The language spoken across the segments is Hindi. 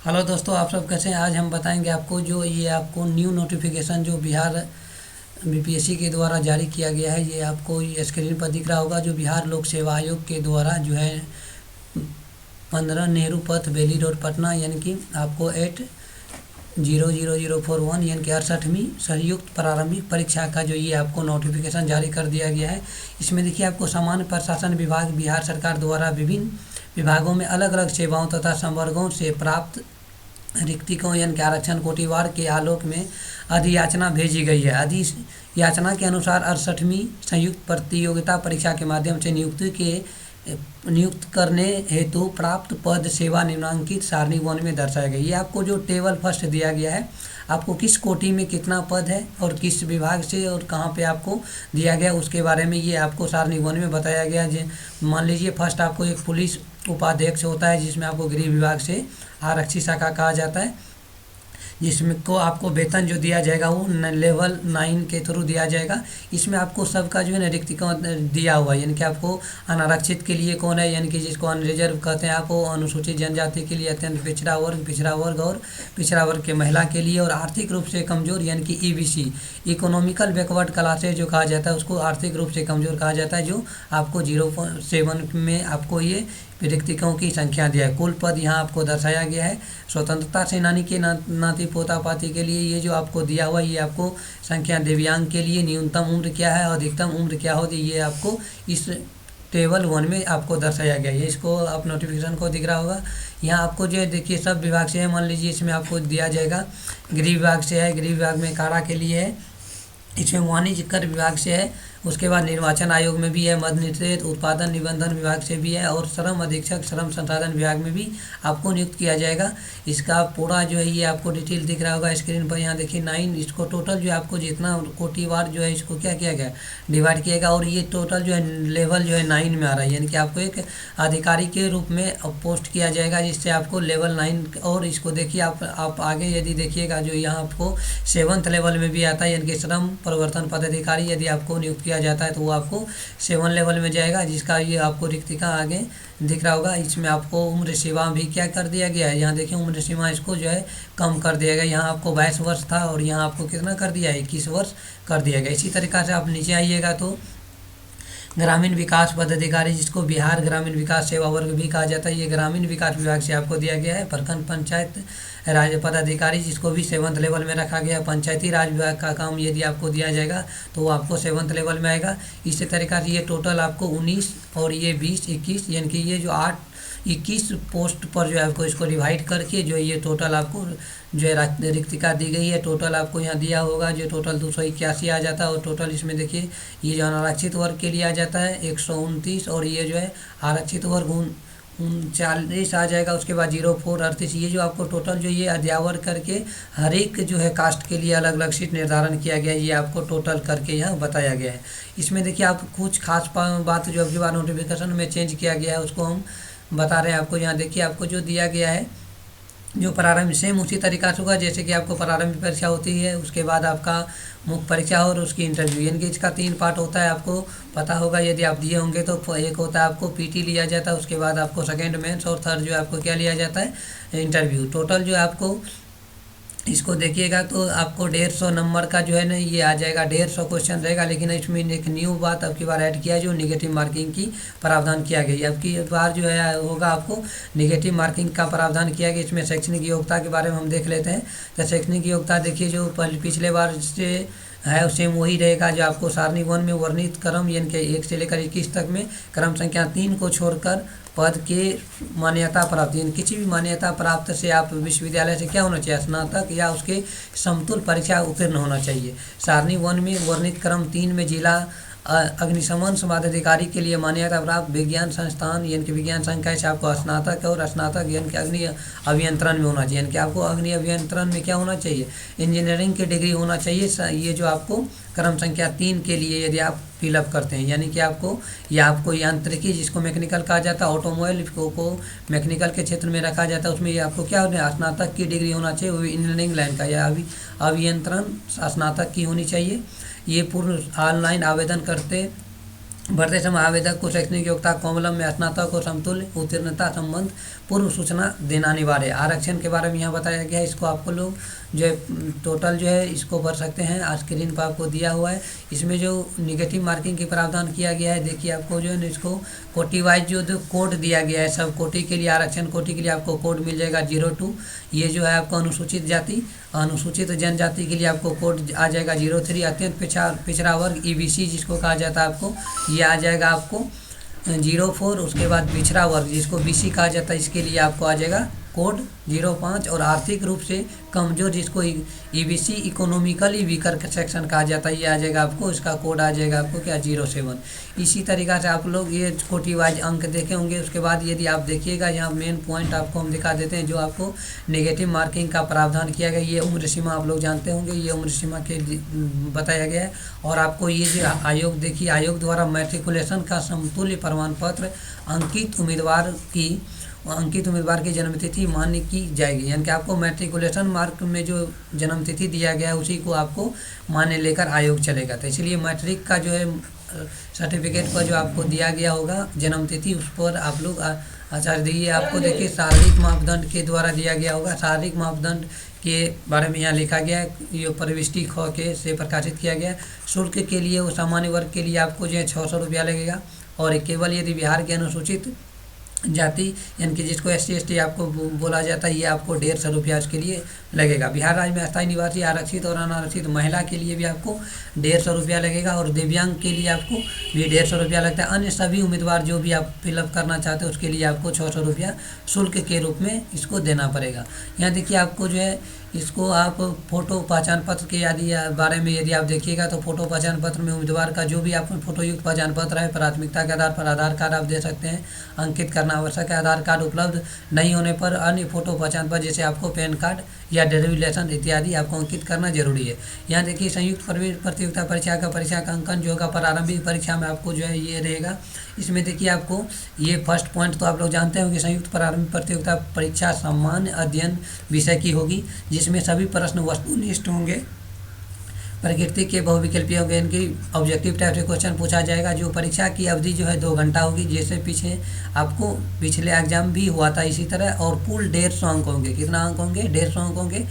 हेलो दोस्तों, आप सब कैसे हैं। आज हम बताएंगे आपको जो ये आपको न्यू नोटिफिकेशन जो बिहार बीपीएससी के द्वारा जारी किया गया है। ये आपको ये स्क्रीन पर दिख रहा होगा, जो बिहार लोक सेवा आयोग के द्वारा जो है 15 नेहरू पथ बेली रोड पटना, यानी कि आपको 8-0-0-0-4-1 यानी कि 68वीं संयुक्त प्रारंभिक परीक्षा का जो ये आपको नोटिफिकेशन जारी कर दिया गया है। इसमें देखिए आपको सामान्य प्रशासन विभाग बिहार सरकार द्वारा विभिन्न विभागों में अलग अलग सेवाओं तथा संवर्गों से प्राप्त रिक्तियों यानी कि आरक्षण कोटिवार के आलोक में अधियाचना भेजी गई है। अधियाचना के अनुसार 68वीं संयुक्त प्रतियोगिता परीक्षा के माध्यम से नियुक्त करने हेतु प्राप्त पद सेवा निम्नांकित सारणी 1 में दर्शाया गया। ये आपको जो टेबल फर्स्ट दिया गया है, आपको किस कोटि में कितना पद है और किस विभाग से और कहाँ पे आपको दिया गया, उसके बारे में ये आपको सारणी 1 में बताया गया है। मान लीजिए फर्स्ट आपको एक पुलिस उपाध्यक्ष होता है, जिसमें आपको गृह विभाग से आरक्षी शाखा कहा जाता है, जिसमें को आपको वेतन जो दिया जाएगा वो लेवल 9 के थ्रू दिया जाएगा। इसमें आपको सबका जो है ना रिक्तियों दिया हुआ है, यानी कि आपको अनारक्षित के लिए कौन है, यानी कि जिसको अनरिजर्व कहते हैं, आपको अनुसूचित जनजाति के लिए अत्यंत पिछड़ा वर्ग और पिछड़ा वर्ग के महिला के लिए, और आर्थिक रूप से कमजोर यानी कि ईबीसी इकोनॉमिकल बैकवर्ड क्लासेज जो कहा जाता है, उसको आर्थिक रूप से कमजोर कहा जाता है, जो आपको 0.7 में आपको ये रिक्तियों की संख्या दिया है। कुल पद यहाँ आपको दर्शाया गया है। स्वतंत्रता सेनानी के नाती पोता पाती के लिए ये जो आपको दिया हुआ, ये आपको संख्या। दिव्यांग के लिए न्यूनतम उम्र क्या है, अधिकतम उम्र क्या होती है, ये आपको इस टेबल 1 में आपको दर्शाया गया है। इसको आप नोटिफिकेशन को दिख रहा होगा। यहाँ आपको जो है देखिए सब विभाग से है। मान लीजिए इसमें आपको दिया जाएगा गृह विभाग से है, गृह विभाग में कारा के लिए है, इसमें वाणिज्य कर विभाग से है, उसके बाद निर्वाचन आयोग में भी है, मद्य निषेध उत्पादन निबंधन विभाग से भी है, और श्रम अधीक्षक श्रम संसाधन विभाग में भी आपको नियुक्त किया जाएगा। इसका पूरा जो है ये आपको डिटेल दिख रहा होगा स्क्रीन पर। यहाँ देखिए 9, इसको टोटल जो है आपको जितना कोटिवार जो है इसको क्या किया गया, डिवाइड किया गया, और ये टोटल जो है लेवल जो है 9 में आ रहा है, यानी कि आपको एक अधिकारी के रूप में पोस्ट किया जाएगा, जिससे आपको लेवल 9। और इसको देखिए आप आगे यदि देखिएगा जो यहाँ आपको 7th लेवल में भी आता है, यानी कि श्रम प्रवर्तन पदाधिकारी यदि आपको नियुक्त किया जाता है तो वो आपको 7 लेवल में जाएगा, जिसका ये आपको रिक्तिका आगे दिख रहा होगा। इसमें आपको उम्र सीमा भी क्या कर दिया गया है, यहाँ देखिए उम्र सीमा इसको जो है कम कर दिया गया। यहाँ आपको 22 वर्ष था और यहाँ आपको कितना कर दिया है, 21 वर्ष कर दिया गया। इसी तरीक़ा से आप नीचे आइएगा तो ग्रामीण विकास पदाधिकारी, जिसको बिहार ग्रामीण विकास सेवा वर्ग भी कहा जाता है, ये ग्रामीण विकास विभाग से आपको दिया गया है। प्रखंड पंचायत राज पदाधिकारी, जिसको भी 7th लेवल में रखा गया है। पंचायती राज विभाग का काम यदि आपको दिया जाएगा तो वो आपको 7th लेवल में आएगा। इसी तरीक़ा से ये टोटल आपको 19 और ये 20, 21 यानी कि ये जो 21 पोस्ट पर जो है आपको इसको डिवाइड करके जो ये टोटल आपको जो है रिक्तिका दी गई है। टोटल आपको यहाँ दिया होगा जो टोटल 281 आ जाता है, और टोटल इसमें देखिए ये जो अनारक्षित वर्ग के लिए आ जाता है 129, और ये जो है आरक्षित वर्ग 39 आ जाएगा। उसके बाद 04 38, ये जो आपको टोटल जो ये अध्यावर करके हर एक जो है कास्ट के लिए अलग अलग सीट निर्धारण किया गया है, ये आपको टोटल करके यहाँ बताया गया है। इसमें देखिए आप कुछ खास बात जो अगली बार नोटिफिकेशन में चेंज किया गया है उसको हम बता रहे हैं आपको। यहाँ देखिए आपको जो दिया गया है जो प्रारंभ सेम उसी तरीका से होगा जैसे कि आपको प्रारंभिक परीक्षा होती है, उसके बाद आपका मुख्य परीक्षा और उसकी इंटरव्यू, यानी कि इसका 3 पार्ट होता है। आपको पता होगा यदि आप दिए होंगे तो एक होता है आपको पीटी लिया जाता है, उसके बाद आपको सेकेंड मेंस, और थर्ड जो है आपको क्या लिया जाता है, इंटरव्यू। टोटल जो है आपको इसको देखिएगा तो आपको 150 नंबर का जो है ना ये आ जाएगा, 150 क्वेश्चन रहेगा। लेकिन इसमें एक न्यू बात अब की बार ऐड किया जो निगेटिव मार्किंग की प्रावधान किया गया। अब की बार जो है होगा आपको निगेटिव मार्किंग का प्रावधान किया गया। इसमें शैक्षणिक योग्यता के बारे में हम देख लेते हैं। तो शैक्षणिक योग्यता देखिए जो पिछले बार से है सेम वही रहेगा, जो आपको सारणी 1 में वर्णित क्रम यानी कि 1 से लेकर 21 तक में क्रम संख्या 3 को छोड़कर पद के मान्यता प्राप्त, यानी किसी भी मान्यता प्राप्त से आप विश्वविद्यालय से क्या होना चाहिए, स्नातक या उसके समतुल्य परीक्षा उत्तीर्ण होना चाहिए। सारणी 1 में वर्णित क्रम 3 में जिला अग्निशमन पदाधिकारी के लिए मान्यता प्राप्त विज्ञान संस्थान यानी कि विज्ञान संकाय से आपको स्नातक और स्नातक यानी कि अग्नि अभियंत्रण में होना चाहिए, यानी कि आपको अग्नि अभियंत्रण में क्या होना चाहिए, इंजीनियरिंग की डिग्री होना चाहिए। ये जो आपको क्रम संख्या 3 के लिए यदि आप फिलअप करते हैं, यानी कि आपको यांत्रिकी जिसको मैकेनिकल कहा जाता है, ऑटोमोबाइल को मैकेनिकल के क्षेत्र में रखा जाता है, उसमें ये आपको क्या होना है, स्नातक की डिग्री होना चाहिए, वो इंजीनियरिंग लाइन का या अभियंत्रण स्नातक की होनी चाहिए। ये पूर्ण ऑनलाइन आवेदन भरते समय आवेदक को शैक्षणिक योग्यता कॉलम में स्नातक और समतुल्य उत्तीर्णता संबंध पूर्व सूचना देना अनिवार्य है। आरक्षण के बारे में यहाँ बताया गया है, इसको आपको लोग जो है टोटल जो है इसको भर सकते हैं, आज स्क्रीन पर आपको दिया हुआ है। इसमें जो निगेटिव मार्किंग के प्रावधान किया गया है, देखिए आपको जो है इसको कोटि वाइज जो कोड दिया गया है, सब कोटि के लिए, आरक्षण कोटि के लिए आपको कोड मिल जाएगा 02। ये जो है आपको अनुसूचित जाति, अनुसूचित जनजाति के लिए आपको कोड आ जाएगा 03। अत्यंत पिछड़ा वर्ग EBC जिसको कहा जाता है आपको, ये आ जाएगा आपको 04। उसके बाद पिछड़ा वर्ग जिसको BC कहा जाता है, इसके लिए आपको आ जाएगा कोड 05। और आर्थिक रूप से कमजोर जिसको EBC इकोनॉमिकली वीकर सेक्शन कहा जाता है, ये आ जाएगा आपको, इसका कोड आ जाएगा आपको क्या 07। इसी तरीक़ा से आप लोग ये कोटि वाइज अंक देखे होंगे। उसके बाद यदि आप देखिएगा यहाँ मेन पॉइंट आपको हम दिखा देते हैं, जो आपको नेगेटिव मार्किंग का प्रावधान किया गया। ये उम्र सीमा आप लोग जानते होंगे, ये उम्र सीमा के बताया गया है। और आपको ये जो आयोग देखिए, आयोग द्वारा मैट्रिकुलेशन का समतुल्य प्रमाण पत्र अंकित उम्मीदवार की जन्मतिथि मान्य की जाएगी। यानी कि आपको मैट्रिकुलेशन मार्क में जो जन्मतिथि दिया गया है उसी को आपको मान्य लेकर आयोग चलेगा। तो इसलिए मैट्रिक का जो है सर्टिफिकेट पर जो आपको दिया गया होगा जन्मतिथि, उस पर आप लोग आचार्य दिए। आपको देखिए शारीरिक मापदंड के द्वारा दिया गया होगा। शारीरिक मापदंड के बारे में यहाँ लिखा गया है, ये प्रविष्टि ख के से प्रकाशित किया गया है। शुल्क के लिए वो सामान्य वर्ग के लिए आपको जो है 600 रुपया लगेगा। और केवल यदि बिहार के अनुसूचित जाति यानी कि जिसको SC ST आपको बोला जाता है, ये आपको 150 रुपया उसके लिए लगेगा। बिहार राज्य में अस्थायी निवासी आरक्षित और अनारक्षित महिला के लिए भी आपको 150 रुपया लगेगा। और दिव्यांग के लिए आपको भी 150 रुपया लगता है। अन्य सभी उम्मीदवार जो भी आप फिलअप करना चाहते हैं उसके लिए आपको 600 रुपया शुल्क के रूप में इसको देना पड़ेगा। यहाँ देखिए आपको जो है इसको आप फोटो पहचान पत्र के यदि बारे में यदि आप देखिएगा तो फोटो पहचान पत्र में उम्मीदवार का जो भी आप फोटोयुक्त पहचान पत्र है, प्राथमिकता के आधार पर आधार कार्ड आप दे सकते हैं, अंकित करना आवश्यक है। आधार कार्ड उपलब्ध नहीं होने पर अन्य फोटो पहचान पत्र जैसे आपको पैन कार्ड या ड्राइविंग लाइसेंस इत्यादि आपको अंकित करना जरूरी है। यहाँ देखिए संयुक्त प्रवेश प्रतियोगिता परीक्षा का अंकन जो होगा प्रारंभिक परीक्षा में आपको जो है ये रहेगा। इसमें देखिए आपको ये फर्स्ट पॉइंट तो आप लोग जानते होंगे, संयुक्त प्रारंभिक प्रतियोगिता परीक्षा सामान्य अध्ययन विषय की होगी, जिसमें सभी प्रश्न वस्तुनिष्ठ होंगे, प्रकृति के बहुविकल्पीय होंगे। इनकी ऑब्जेक्टिव टाइप से क्वेश्चन पूछा जाएगा। जो परीक्षा की अवधि जो है 2 घंटा होगी, जैसे पीछे आपको पिछले एग्जाम भी हुआ था इसी तरह। और कुल 150 अंक होंगे। कितना अंक होंगे? 150 अंक होंगे।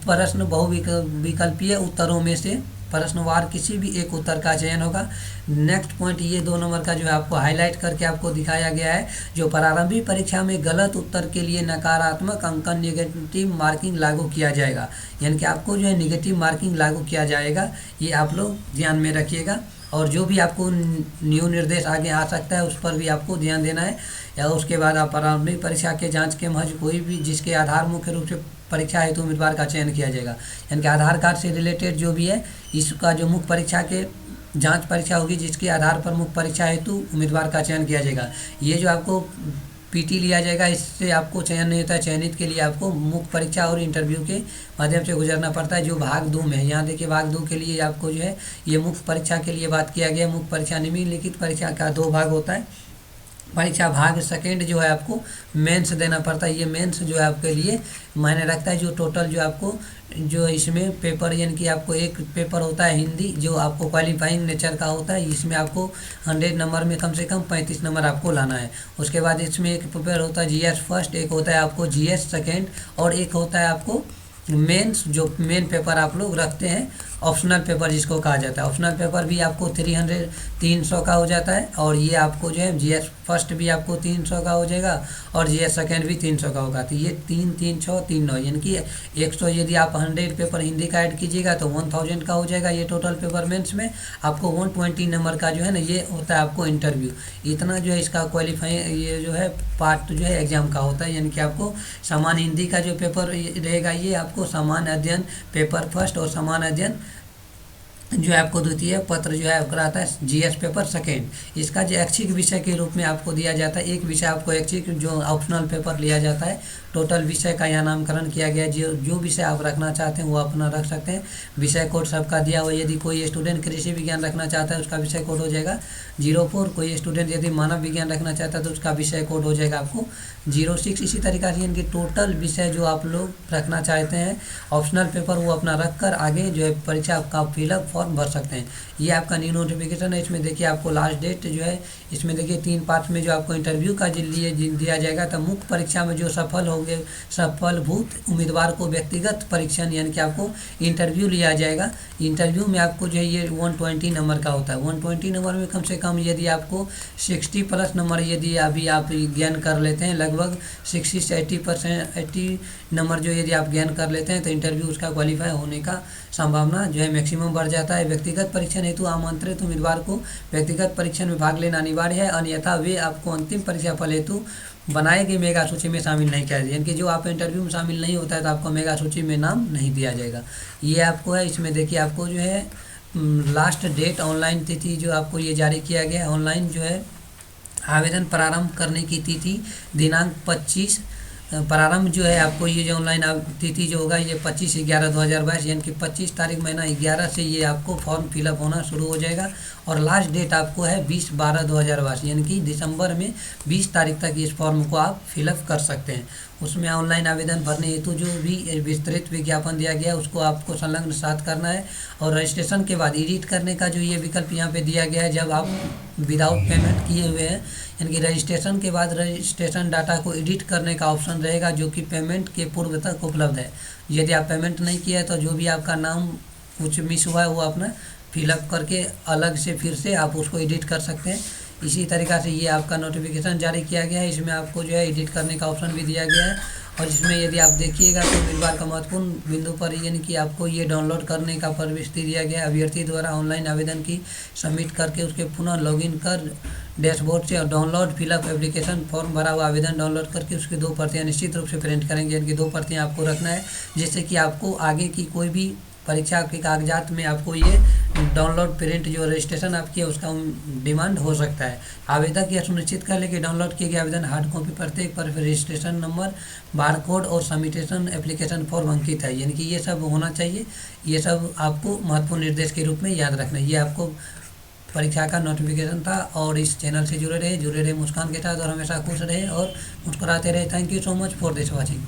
प्रश्न बहुविकल्पीय उत्तरों में से प्रश्नवार किसी भी एक उत्तर का चयन होगा। नेक्स्ट पॉइंट ये 2 नंबर का जो है आपको हाईलाइट करके आपको दिखाया गया है, जो प्रारंभिक परीक्षा में गलत उत्तर के लिए नकारात्मक अंकन नेगेटिव मार्किंग लागू किया जाएगा। यानी कि आपको जो है नेगेटिव मार्किंग लागू किया जाएगा, ये आप लोग ध्यान में रखिएगा। और जो भी आपको न्यू निर्देश आगे आ सकता है उस पर भी आपको ध्यान देना है। या उसके बाद आप प्रारंभिक परीक्षा के जांच के महज कोई भी जिसके आधार मुख्य रूप से परीक्षा हेतु उम्मीदवार का चयन किया जाएगा। यानी कि आधार कार्ड से रिलेटेड जो भी है, इसका जो मुख्य परीक्षा के जांच परीक्षा होगी जिसके आधार पर मुख्य परीक्षा हेतु उम्मीदवार का चयन किया जाएगा। ये जो आपको PT लिया जाएगा, इससे आपको चयन नहीं होता है। चयनित के लिए आपको मुख्य परीक्षा और इंटरव्यू के माध्यम से गुजरना पड़ता है, जो भाग 2 में है। यहाँ देखिए भाग 2 के लिए आपको जो है ये मुख्य परीक्षा के लिए बात किया गया। मुख्य परीक्षा निम्नलिखित परीक्षा का 2 भाग होता है। परीक्षा भाग सेकेंड जो है आपको मेंस देना पड़ता है। ये मेंस जो है आपके लिए मायने रखता है। जो टोटल जो आपको जो इसमें पेपर यानी कि आपको एक पेपर होता है हिंदी, जो आपको क्वालिफाइंग नेचर का होता है। इसमें आपको 100 नंबर में कम से कम 35 नंबर आपको लाना है। उसके बाद इसमें एक पेपर होता है GS फर्स्ट, एक होता है आपको GS सेकेंड, और एक होता है आपको मेंस, जो मेन पेपर आप लोग रखते हैं, ऑप्शनल पेपर जिसको कहा जाता है। ऑप्शनल पेपर भी आपको 300 का हो जाता है। और ये आपको जो है GS फर्स्ट भी आपको 300 का हो जाएगा और GS सेकेंड भी 300 का होगा। तो ये 3 3 6 3 9 यानी कि 100 यदि आप 100 पेपर हिंदी का ऐड कीजिएगा तो 1000 का हो जाएगा। ये टोटल पेपर मेंस में आपको 120 नंबर का जो है ना ये होता है आपको इंटरव्यू। इतना जो है इसका क्वालिफाई ये जो है पार्ट जो है एग्जाम का होता है। यानी कि आपको सामान्य हिंदी का जो पेपर रहेगा, ये आपको सामान्य अध्ययन पेपर फर्स्ट और सामान्य अध्ययन जो है आपको द्वितीय पत्र जो है आपका आता है GS पेपर सेकेंड। इसका जो ऐच्छिक विषय के रूप में आपको दिया जाता है, एक विषय आपको ऐच्छिक जो ऑप्शनल पेपर लिया जाता है। टोटल विषय का यहाँ नामकरण किया गया है। जो विषय आप रखना चाहते हैं वो अपना रख सकते हैं। विषय कोड सबका दिया हुआ है। यदि कोई स्टूडेंट कृषि विज्ञान रखना चाहता है उसका विषय कोड हो जाएगा 04। कोई स्टूडेंट यदि मानव विज्ञान रखना चाहता है तो उसका विषय कोड हो जाएगा आपको 06। इसी तरीक़ा से इनके टोटल विषय जो आप लोग रखना चाहते हैं ऑप्शनल पेपर वो अपना रख कर आगे जो है परीक्षा का फिलअप फॉर्म भर सकते हैं। ये आपका न्यू नोटिफिकेशन है। इसमें देखिए आपको लास्ट डेट जो है इसमें देखिए 3 पार्ट में जो आपको इंटरव्यू का लिए दिया जाएगा। तो मुख्य परीक्षा में जो सफलभूत उम्मीदवार को व्यक्तिगत परीक्षण यानी कि आपको इंटरव्यू लिया जाएगा। इंटरव्यू में आपको जो है ये 120 नंबर का होता है। 120 नंबर में कम से कम यदि आपको 60 प्लस नंबर यदि अभी आप ज्ञान कर लेते हैं लगभग 60 से 80 नंबर जो यदि आप ज्ञान कर लेते हैं तो इंटरव्यू उसका क्वालिफाई होने का संभावना जो है मैक्सिमम बढ़ जाता है। व्यक्तिगत परीक्षण हेतु आमंत्रित उम्मीदवार को व्यक्तिगत परीक्षण में भाग लेना अनिवार्य है, अन्यथा वे आपको अंतिम परीक्षा फल हेतु बनाए गए मेगा सूची में शामिल नहीं किया जाएगा। यानी कि जो आप इंटरव्यू में शामिल नहीं होता है तो आपको मेगा सूची में नाम नहीं दिया जाएगा। ये आपको है। इसमें देखिए आपको जो है लास्ट डेट ऑनलाइन तिथि जो आपको ये जारी किया गया है। ऑनलाइन जो है आवेदन प्रारंभ करने की तिथि दिनांक 25 प्रारंभ जो है आपको ये जो ऑनलाइन तिथि जो होगा ये 25/11/2022 यानी कि 25 तारीख महीना 11 से ये आपको फॉर्म फिलअप होना शुरू हो जाएगा। और लास्ट डेट आपको है 20/12/2022 यानी कि दिसंबर में 20 तारीख तक इस फॉर्म को आप फिलअप कर सकते हैं। उसमें ऑनलाइन आवेदन भरने हेतु जो भी विस्तृत विज्ञापन दिया गया है उसको आपको संलग्न साथ करना है। और रजिस्ट्रेशन के बाद एडिट करने का जो ये विकल्प यहाँ पे दिया गया है जब आप विदाउट पेमेंट किए हुए हैं यानी कि रजिस्ट्रेशन के बाद रजिस्ट्रेशन डाटा को एडिट करने का ऑप्शन रहेगा जो कि पेमेंट के पूर्व तक उपलब्ध है। यदि आप पेमेंट नहीं किया है तो जो भी आपका नाम कुछ मिस हुआ है वो अपना फिलअप करके अलग से फिर से आप उसको एडिट कर सकते हैं। इसी तरीक़ा से ये आपका नोटिफिकेशन जारी किया गया है। इसमें आपको जो है एडिट करने का ऑप्शन भी दिया गया है। और इसमें यदि आप देखिएगा तो उम्मीदवार का महत्वपूर्ण बिंदु पर यानी कि आपको ये डाउनलोड करने का प्रविष्टि दिया गया है। अभ्यर्थी द्वारा ऑनलाइन आवेदन की सबमिट करके उसके पुनः लॉगिन कर डैशबोर्ड से डाउनलोड फिलअप एप्लीकेशन फॉर्म भरा हुआ आवेदन डाउनलोड करके उसकी 2 प्रतियाँ निश्चित रूप से प्रिंट करेंगे। यानी कि 2 प्रतियाँ आपको रखना है जिससे कि आपको आगे की कोई भी परीक्षा के कागजात में आपको ये डाउनलोड प्रिंट जो रजिस्ट्रेशन आप किया उसका डिमांड हो सकता है। आवेदक यह सुनिश्चित कर ले कि डाउनलोड किए गए आवेदन हार्ड कॉपी प्रत्येक पर रजिस्ट्रेशन नंबर बारकोड और सबमिटेशन एप्लीकेशन फॉर्म अंकित है। यानी कि ये सब होना चाहिए। ये सब आपको महत्वपूर्ण निर्देश के रूप में याद रखना है। ये आपको परीक्षा का नोटिफिकेशन था। और इस चैनल से जुड़े रहे मुस्कान के साथ और हमेशा खुश रहे और मुस्कुराते रहे। Thank you so much for this watching.